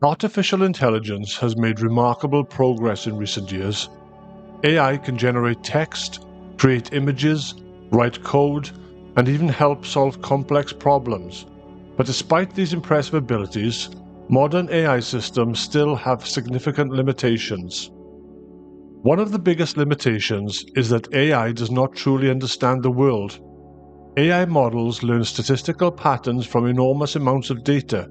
Artificial intelligence has made remarkable progress in recent years. AI can generate text, create images, write code, and even help solve complex problems. But despite these impressive abilities, modern AI systems still have significant limitations. One of the biggest limitations is that AI does not truly understand the world. AI models learn statistical patterns from enormous amounts of data.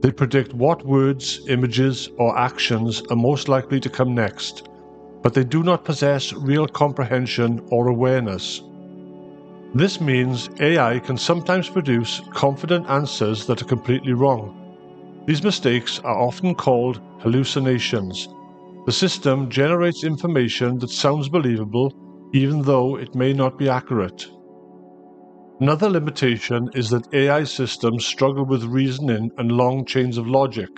They predict what words, images, or actions are most likely to come next, but they do not possess real comprehension or awareness. This means AI can sometimes produce confident answers that are completely wrong. These mistakes are often called hallucinations. The system generates information that sounds believable, even though it may not be accurate. Another limitation is that AI systems struggle with reasoning and long chains of logic.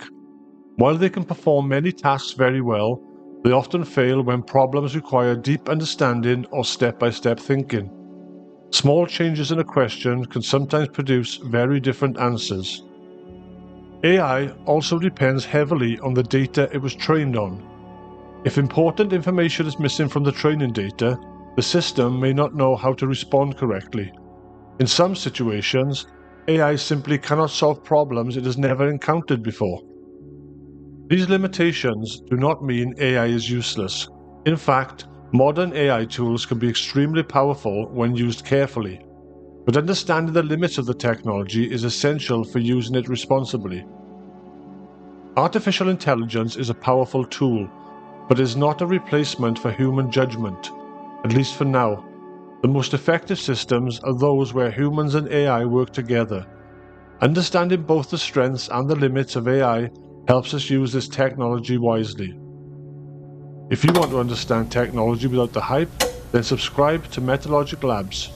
While they can perform many tasks very well, they often fail when problems require deep understanding or step-by-step thinking. Small changes in a question can sometimes produce very different answers. AI also depends heavily on the data it was trained on. If important information is missing from the training data, the system may not know how to respond correctly. In some situations, AI simply cannot solve problems it has never encountered before. These limitations do not mean AI is useless. In fact, modern AI tools can be extremely powerful when used carefully, but understanding the limits of the technology is essential for using it responsibly. Artificial intelligence is a powerful tool, but is not a replacement for human judgment, at least for now. The most effective systems are those where humans and AI work together. Understanding both the strengths and the limits of AI helps us use this technology wisely. If you want to understand technology without the hype, then subscribe to Metalogic Labs.